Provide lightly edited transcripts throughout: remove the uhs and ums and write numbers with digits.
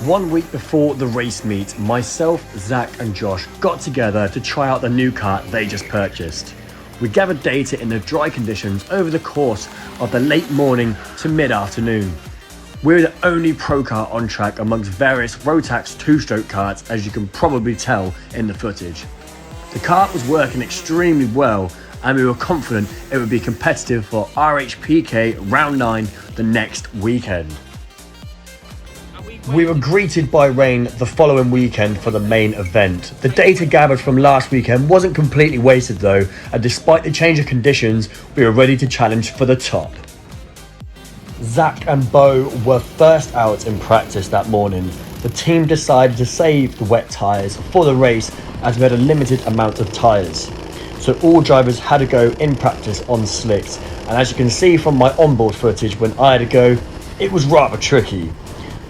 1 week before the race meet, myself, Zach and Josh got together to try out the new kart they just purchased. We gathered data in the dry conditions over the course of the late morning to mid-afternoon. We're the only pro car on track amongst various Rotax two-stroke karts, as you can probably tell in the footage. The kart was working extremely well and we were confident it would be competitive for RHPK Round 9 the next weekend. We were greeted by rain the following weekend for the main event. The data gathered from last weekend wasn't completely wasted though, and despite the change of conditions, we were ready to challenge for the top. Zach and Bo were first out in practice that morning. The team decided to save the wet tyres for the race as we had a limited amount of tyres. So all drivers had to go in practice on slicks, and as you can see from my onboard footage when I had to go, it was rather tricky.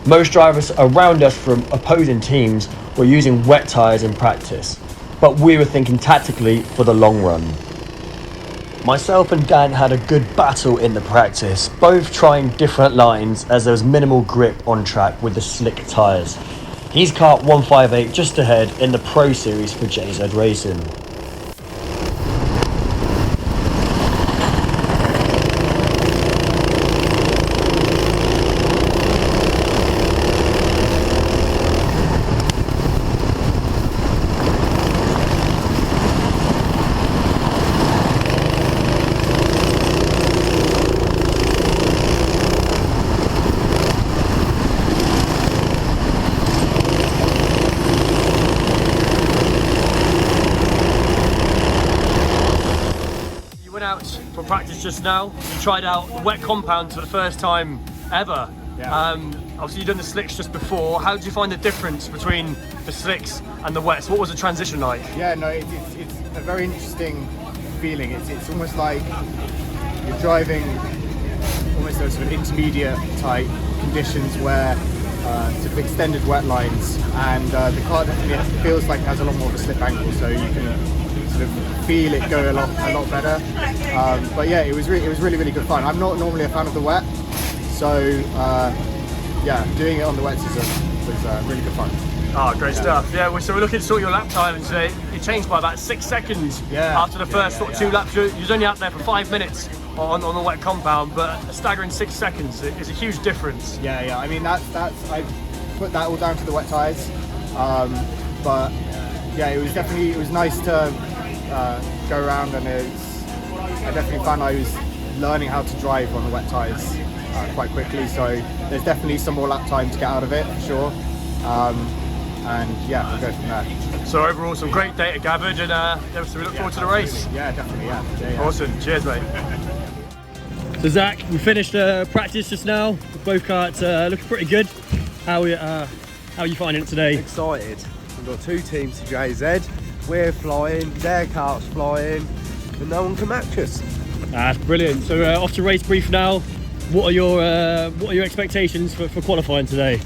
Most drivers around us from opposing teams were using wet tyres in practice, but we were thinking tactically for the long run. Myself and Dan had a good battle in the practice, both trying different lines as there was minimal grip on track with the slick tyres. He's kart 158 just ahead in the Pro Series for JZ Racing. For practice just now, you tried out the wet compound for the first time ever. Yeah. Obviously you've done the slicks just before. How did you find the difference between the slicks and the wets? What was the transition like? Yeah, no, it's a very interesting feeling. It's almost like you're driving almost those sort of intermediate type conditions where sort of extended wet lines, and the car definitely feels like it has a lot more of a slip angle, so you can sort of feel it go a lot better. But yeah, it was really good fun. I'm not normally a fan of the wet, so yeah, doing it on the wets was really good fun. Oh, great stuff. Yeah, so we're looking to sort your lap time, and today it changed by about 6 seconds after the first sort of 2 laps. You was only out there for 5 minutes on the wet compound, but a staggering 6 seconds is a huge difference. Yeah. I mean, that's I put that all down to the wet tyres, but yeah, it was nice to go around, and I definitely found I was learning how to drive on the wet tyres quite quickly, so there's definitely some more lap time to get out of it, for sure. And yeah, we'll go from there. So overall, some great data gathered, and so we look forward to the race. Yeah, definitely, yeah. Awesome, cheers mate. So Zach, we finished practice just now. Both karts looking pretty good. How are you finding it today? Excited. We've got 2 teams to JZ. We're flying, their kart's flying, and no one can match us. That's brilliant. So off to race brief now. What are your expectations for qualifying today?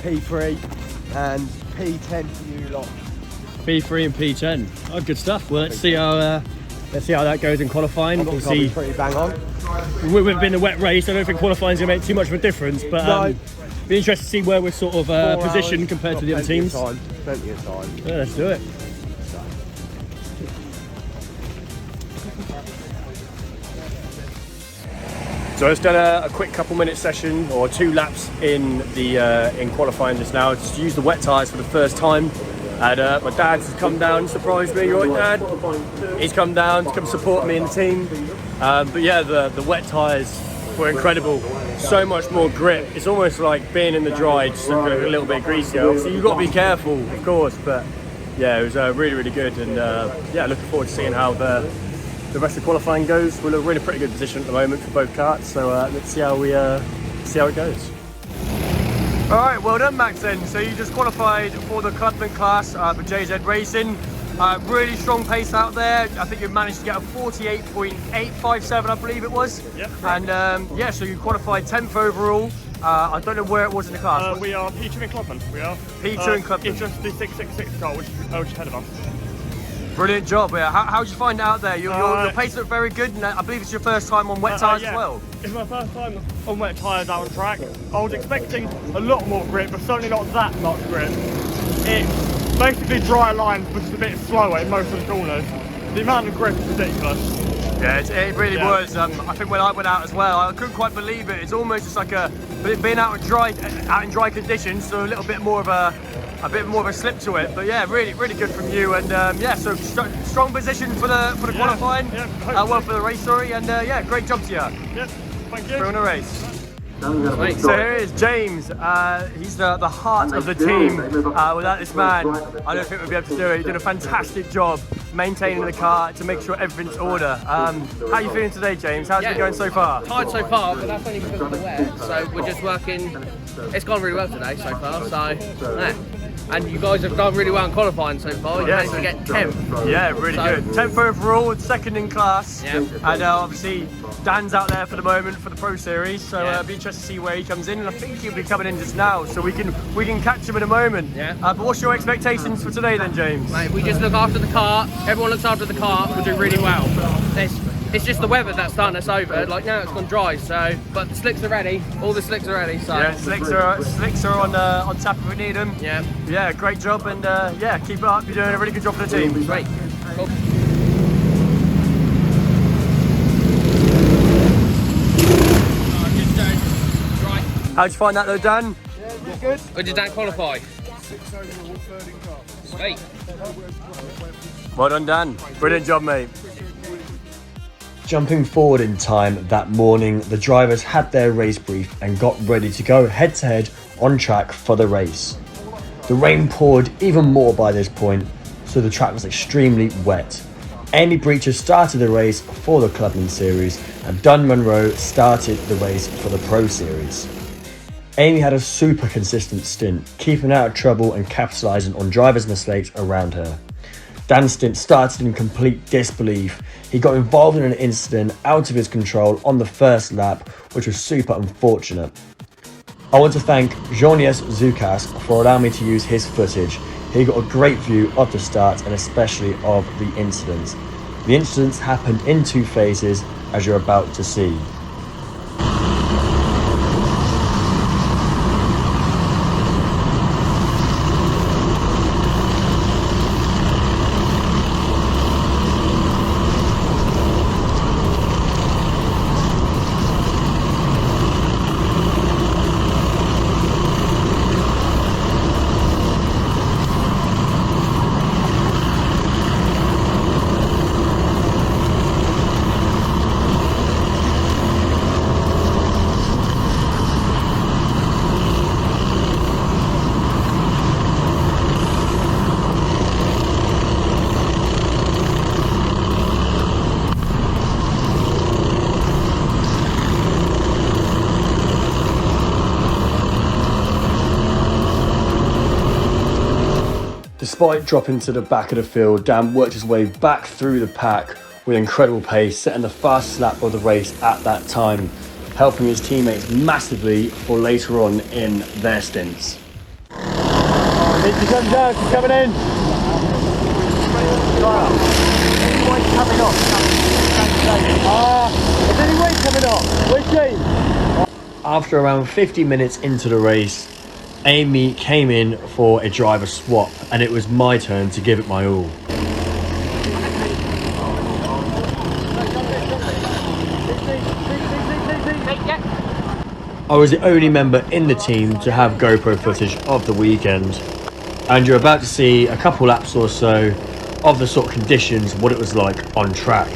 P3 and P10 for you lot. P3 and P10. Oh, good stuff. Well, let's see how that goes in qualifying. Obviously, pretty bang on. We've been a wet race. I don't think qualifying is going to make too much of a difference, but no. Be interested to see where we're sort of positioned compared to the other teams. Plenty of time. Yeah, let's do it. So I've just done a quick couple minute session, or 2 laps in qualifying just now. Just use the wet tyres for the first time, and my dad's come down and surprised me. You right, Dad? He's come down to come support me in the team. But yeah, the wet tyres were incredible. So much more grip. It's almost like being in the dry, just a little bit greasier. Obviously, you've got to be careful, of course, but yeah, it was really good, and yeah, looking forward to seeing how the rest of qualifying goes. We're in a pretty good position at the moment for both karts, so let's see how it goes. All right, well done, Max. Then, so you just qualified for the clubman class for JZ Racing. Really strong pace out there. I think you've managed to get a 48.857, I believe it was. Yep. And yeah, so you qualified 10th overall. I don't know where it was in the class. We are P2 in Clubman. We are P2 in Clubman. It's just the 666 car, which is ahead of us. Brilliant job. Yeah. How did you find it out there? Your pace looked very good, and I believe it's your first time on wet tyres as well. It's my first time on wet tyres out on track. I was expecting a lot more grip, but certainly not that much grip. It's basically dry lines, but it's a bit slower in most of the corners. The amount of grip is ridiculous. Yeah, it really was. I think when I went out as well, I couldn't quite believe it. It's almost just like being out in dry conditions, so a little bit more of a slip to it. But yeah, really good from you. And yeah, so strong position for the qualifying. Well, for the race, sorry. And yeah, great job to you. Yep, thank you. For the race. So here is James. He's the heart of the team. Without this man, I don't think we'd be able to do it. He did a fantastic job maintaining the car to make sure everything's in order. How are you feeling today, James? How's it going so far? Tired so far, but that's only because of the wet. So we're just working. It's gone really well today so far. So yeah. And you guys have done really well in qualifying so far. You managed to get 10th. Yeah, really good. 10th overall, second in class. Yeah. And obviously Dan's out there for the moment for the Pro Series, so it'll be interesting to see where he comes in. And I think he'll be coming in just now, so we can catch him in a moment. Yeah. But what's your expectations for today then, James? Mate, we just look after the car. Everyone looks after the car. We'll do really well. It's just the weather that's starting us over. Like now it's gone dry, so but the slicks are ready. All the slicks are ready. So yeah, slicks are on tap if we need them. Yeah. Yeah, great job, and yeah, keep it up. You're doing a really good job for the team. Great. Cool. How'd you find that though, Dan? Yeah, really good. Where did Dan qualify? 6 overall, 3rd in car. Sweet. Well done, Dan. Brilliant job, mate. Jumping forward in time that morning, the drivers had their race brief and got ready to go head-to-head on track for the race. The rain poured even more by this point, so the track was extremely wet. Amy Breacher started the race for the Clubman Series, and Dunn Munro started the race for the Pro Series. Amy had a super consistent stint, keeping out of trouble and capitalising on drivers' mistakes around her. Dan's stint started in complete disbelief. He got involved in an incident out of his control on the first lap, which was super unfortunate. I want to thank Jaunius Zukas for allowing me to use his footage. He got a great view of the start and especially of the incidents. The incidents happened in 2 phases, as you're about to see. Despite dropping to the back of the field, Dan worked his way back through the pack with incredible pace, setting the fastest lap of the race at that time, helping his teammates massively for later on in their stints. He comes down, he's coming in. Any weight coming off? Is any weight coming off? Where's James? After around 50 minutes into the race, Amy came in for a driver swap, and it was my turn to give it my all. I was the only member in the team to have GoPro footage of the weekend, and you're about to see a couple laps or so of the sort of conditions, what it was like on track.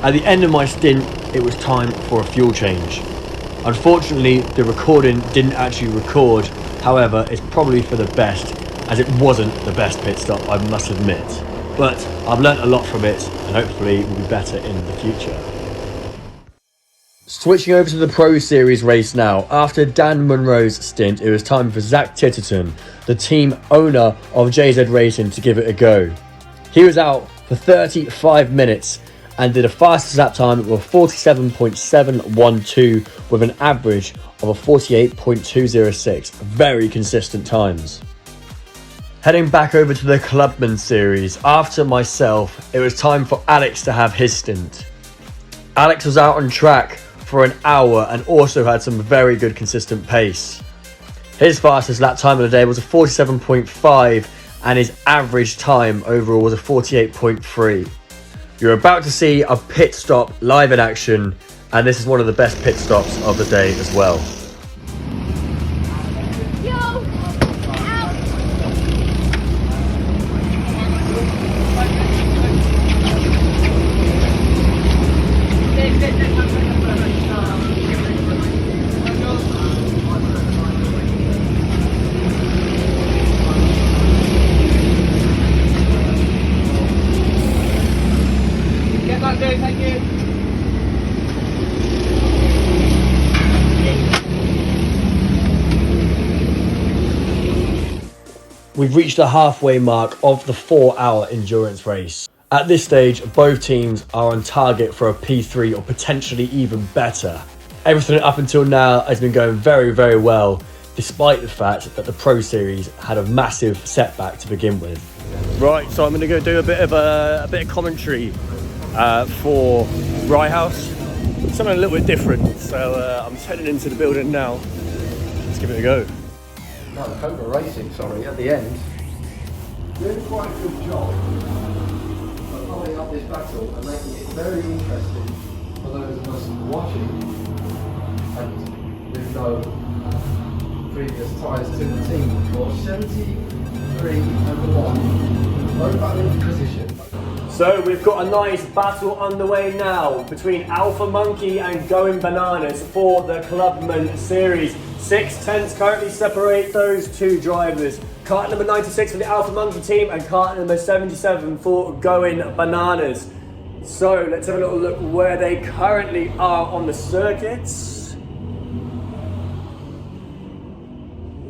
At the end of my stint, it was time for a fuel change. Unfortunately, the recording didn't actually record, however, it's probably for the best, as it wasn't the best pit stop, I must admit. But I've learnt a lot from it, and hopefully it will be better in the future. Switching over to the Pro Series race now, after Dan Munro's stint, it was time for Zach Titterton, the team owner of JZ Racing, to give it a go. He was out for 35 minutes and did a fastest lap time of 47.712 with an average of a 48.206. Very consistent times. Heading back over to the Clubman Series, after myself, it was time for Alex to have his stint. Alex was out on track for an hour and also had some very good consistent pace. His fastest lap time of the day was a 47.5 and his average time overall was a 48.3. You're about to see a pit stop live in action, and this is one of the best pit stops of the day as well. We've reached the halfway mark of the 4-hour endurance race. At this stage, both teams are on target for a P3 or potentially even better. Everything up until now has been going very, very well, despite the fact that the Pro Series had a massive setback to begin with. Right, so I'm going to go do a bit of commentary for Rye House. Something a little bit different. So I'm just heading into the building now. Let's give it a go. No, Cobra Racing, sorry, at the end. Doing quite a good job of following up this battle and making it very interesting for those of us watching and with no previous ties to the team. Of course, 73 and 1, both battling for position. So we've got a nice battle underway now between Alpha Monkey and Going Bananas for the Clubman Series. 6 tenths currently separate those two drivers. Kart number 96 for the Alpha Monkey team and kart number 77 for Going Bananas. So let's have a little look where they currently are on the circuits.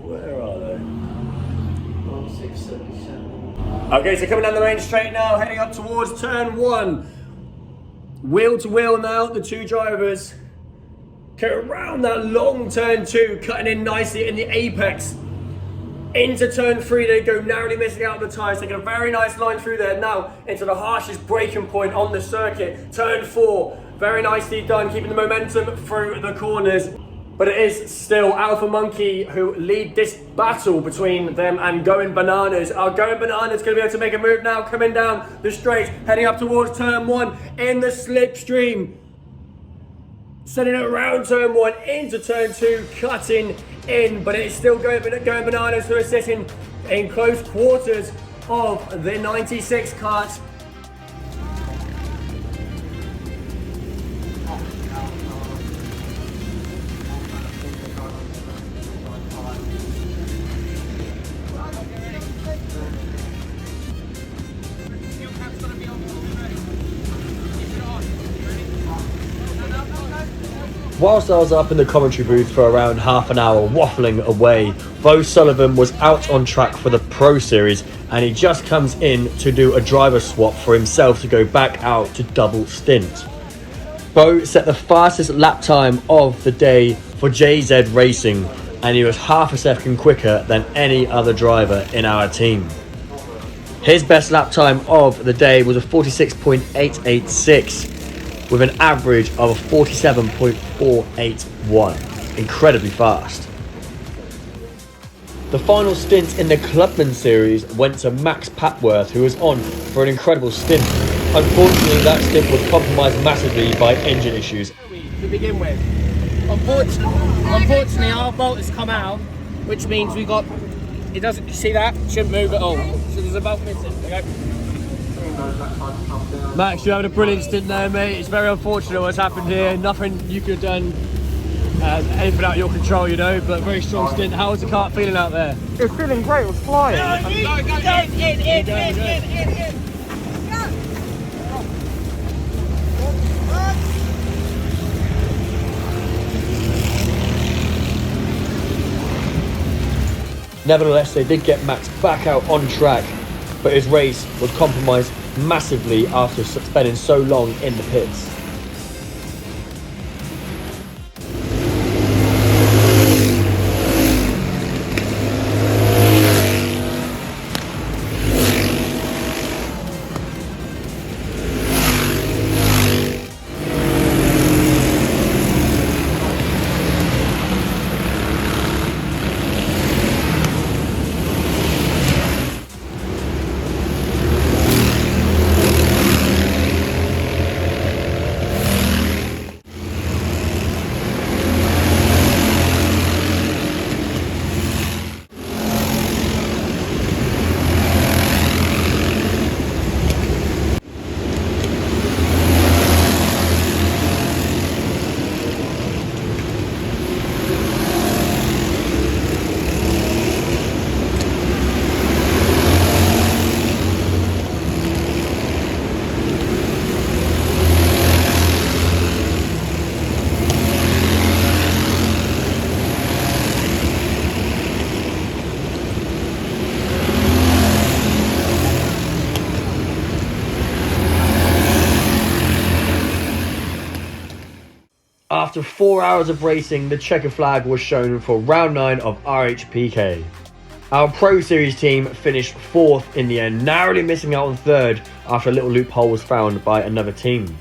Where are they? 1677. Okay, so coming down the main straight now, heading up towards turn 1. Wheel to wheel now, the two drivers. Okay, around that long turn 2, cutting in nicely in the apex. Into turn 3, they go narrowly missing out on the tyres, taking a very nice line through there. Now into the harshest braking point on the circuit. Turn 4, very nicely done, keeping the momentum through the corners. But it is still Alpha Monkey who lead this battle between them and Going Bananas. Are Going Bananas going to be able to make a move now? Coming down the straight, heading up towards turn 1 in the slipstream. Sending it around turn 1 into turn 2, cutting in, but it's still Going Bananas who are sitting in close quarters of the 96 kart. Whilst I was up in the commentary booth for around half an hour waffling away, Bo Sullivan was out on track for the Pro Series and he just comes in to do a driver swap for himself to go back out to double stint. Bo set the fastest lap time of the day for JZ Racing and he was half a second quicker than any other driver in our team. His best lap time of the day was a 46.886 with an average of a 47.481. Incredibly fast. The final stint in the Clubman Series went to Max Papworth, who was on for an incredible stint. Unfortunately, that stint was compromised massively by engine issues. To begin with, unfortunately our bolt has come out, which means we got, it doesn't, you see that? Shouldn't move at all. So there's a bolt missing. Okay. Max, you're having a brilliant stint there, mate. It's very unfortunate what's happened here. Nothing you could have done, anything out of your control, you know, but very strong stint. How was the kart feeling out there? It was feeling great, it was flying. Nevertheless, they did get Max back out on track, but his race was compromised massively after spending so long in the pits. After 4 hours of racing, the checker flag was shown for round 9 of RHPK. Our Pro Series team finished 4th in the end, narrowly missing out on 3rd after a little loophole was found by another team.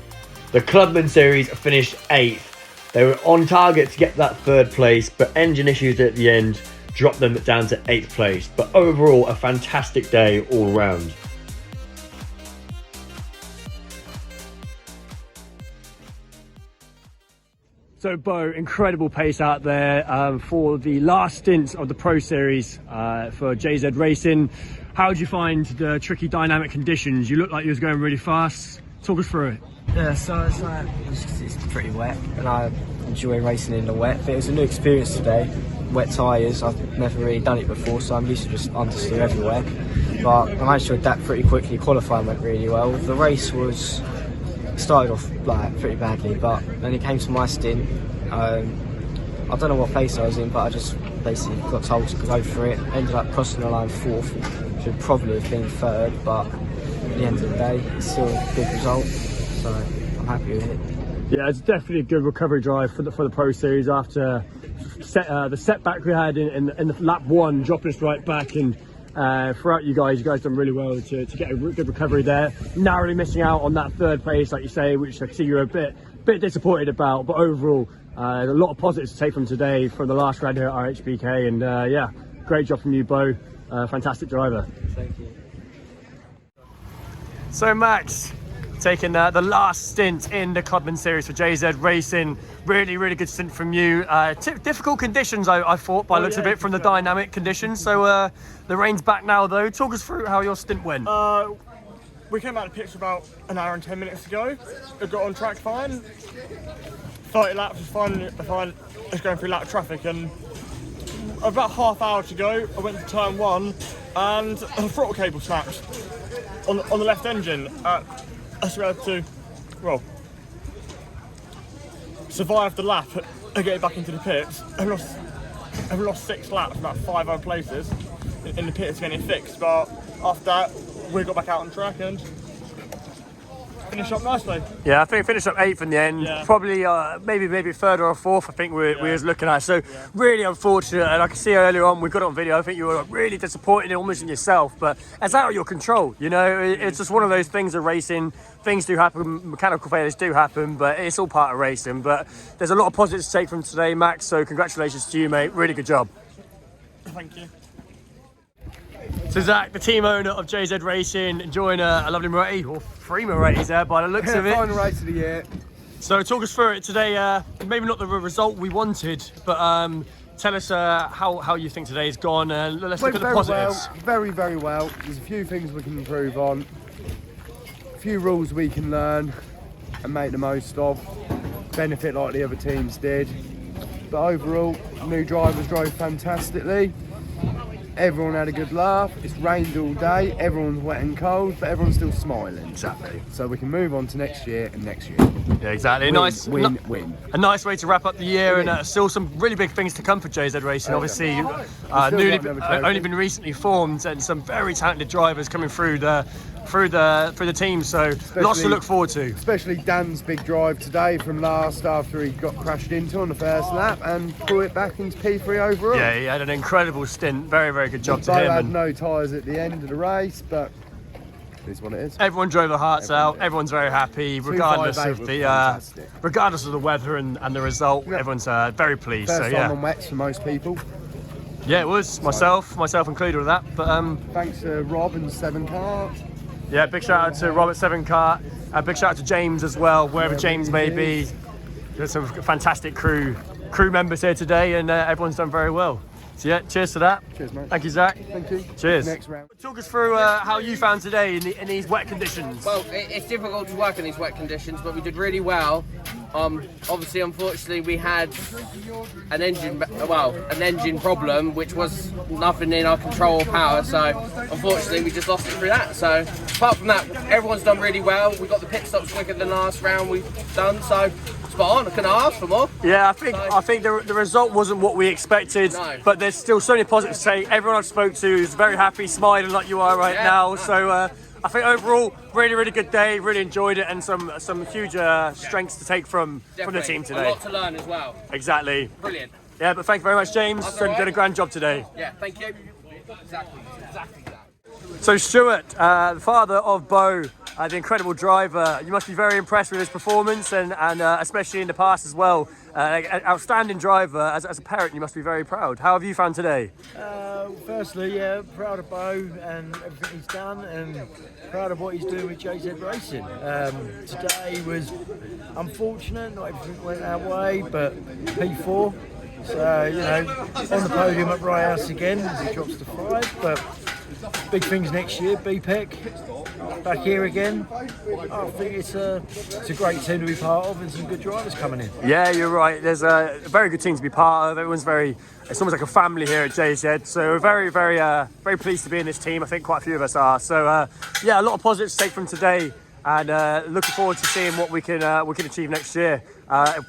The Clubman Series finished 8th. They were on target to get that 3rd place, but engine issues at the end dropped them down to 8th place. But overall, a fantastic day all round. So Bo, incredible pace out there for the last stints of the Pro Series for JZ Racing. How did you find the tricky dynamic conditions? You looked like you was going really fast. Talk us through it. Yeah, so it's pretty wet and I enjoy racing in the wet, but it was a new experience today. Wet tyres, I've never really done it before, so I'm used to just understeer everywhere. But I managed to adapt pretty quickly, qualifying went really well. The race started off like pretty badly, but then it came to my stint. I don't know what place I was in, but I just basically got told to go for it. Ended up crossing the line 4th, should probably have been 3rd, but at the end of the day, it's still a good result, so I'm happy with it. Yeah, it's definitely a good recovery drive for the Pro Series after the setback we had in the lap 1, dropping us right back, and throughout you guys done really well to get a good recovery there. Narrowly missing out on that 3rd place, like you say, which I see you're a bit disappointed about, but overall a lot of positives to take from today, from the last round here at RHPK, and yeah, great job from you, Bo. Fantastic driver. Thank you. So Max, taking the last stint in the Clubman Series for JZ Racing. Really good stint from you. Difficult conditions, I thought, by looks of it, from the dynamic conditions. So the rain's back now, though. Talk us through how your stint went. We came out of the pits about an hour and 10 minutes ago. It got on track fine. 30 laps was fine. Just going through lap traffic, and about half hour to go, I went to turn 1 and the throttle cable snapped on the left engine. I had to, well, survive the lap and get back into the pits. I've lost 6 laps, about 5 other places in the pits getting it fixed, but after that we got back out on track and finished up nicely. Yeah, I think we finished up 8th in the end. Yeah. Probably maybe 3rd or 4th, I think we was looking at. So really unfortunate, and I can see earlier on, we got it on video, I think you were really disappointed almost in yourself, but it's out of your control, you know. It's just one of those things of racing. Things do happen, mechanical failures do happen, but it's all part of racing. But there's a lot of positives to take from today, Max, so congratulations to you, mate. Really good job. Thank you. So Zach, the team owner of JZ Racing, enjoying a lovely Moretti, or 3 Morettis there by the looks of it. Final race of the year. So talk us through it today. Maybe not the result we wanted, but tell us how you think today's gone. Let's look at the positives. Well, very well. There's a few things we can improve on. few rules we can learn and make the most of, benefit like the other teams did. But overall, new drivers drove fantastically. Everyone had a good laugh. It's rained all day, everyone's wet and cold, but everyone's still smiling. Exactly. So we can move on to next year and next year. Yeah, exactly. Win. A nice way to wrap up the year, and still some really big things to come for JZ Racing. Obviously, only been recently formed, and some very talented drivers coming through the team. So lots to look forward to. Especially Dan's big drive today from last after he got crashed into on the first lap and threw it back into P3 overall. Yeah, he had an incredible stint. Very, very good job to Bo him. had no tyres at the end of the race, but it is what it is. Everyone drove their hearts out. Everyone's very happy, regardless of the weather and the result. Yep. Everyone's very pleased. First time on wets for most people. Yeah, it was myself included with that. But thanks to Rob and 7 Kart. Yeah, big shout out to Robert 7 Kart. Big shout out to James as well, wherever James may be. There's some fantastic crew members here today, and everyone's done very well. So yeah, cheers to that. Cheers, mate. Thank you, Zach. Thank you. Cheers. Next round. Talk us through how you found today in these wet conditions. Well, it's difficult to work in these wet conditions, but we did really well. Obviously, unfortunately, we had an engine problem, which was nothing in our control or power. So, unfortunately, we just lost it through that. So, apart from that, everyone's done really well. We got the pit stops quicker than last round we've done. So, spot on. I couldn't ask for more. Yeah, I think the result wasn't what we expected, but there's still so many positives to say. Everyone I've spoke to is very happy, smiling like you are right now. So. I think overall, really, really good day. Really enjoyed it, and some huge strengths to take from the team today. A lot to learn as well. Exactly. Brilliant. Yeah, but thank you very much, James. You did a grand job today. Yeah, thank you. Exactly that. So Stuart, the father of Bo, the incredible driver, you must be very impressed with his performance, and especially in the past as well. An outstanding driver. As a parent, you must be very proud. How have you found today? Firstly, yeah, proud of Bo and everything he's done, and proud of what he's doing with JZ Racing. Today was unfortunate, not everything went our way, but P4. So, on the podium at Ryehouse again as he drops to 5, but big things next year, BPEC, back here again. I think it's a great team to be part of, and some good drivers coming in. Yeah, you're right. There's a very good team to be part of. Everyone's it's almost like a family here at JZ. So we're very, very, very pleased to be in this team. I think quite a few of us are. So yeah, a lot of positives to take from today, and looking forward to seeing what we can achieve next year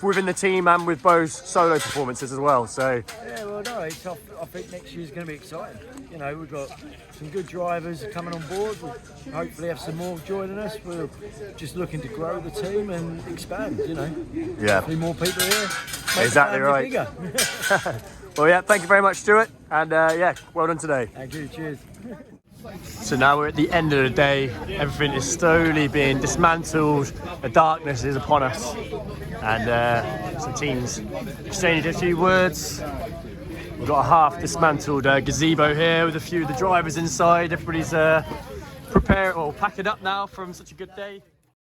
within the team and with Bo's solo performances as well. So yeah, well, no, I think next year's going to be exciting. You know, we've got some good drivers coming on board. We'll hopefully have some more joining us. We're just looking to grow the team and expand. You know, yeah, hopefully more people here. Exactly right. Well, yeah, thank you very much, Stuart, and yeah, well done today. Thank you. Cheers. So now we're at the end of the day. Everything is slowly being dismantled. The darkness is upon us, and some teams exchanged a few words. We've got a half dismantled gazebo here with a few of the drivers inside. Everybody's prepared or packing up now from such a good day.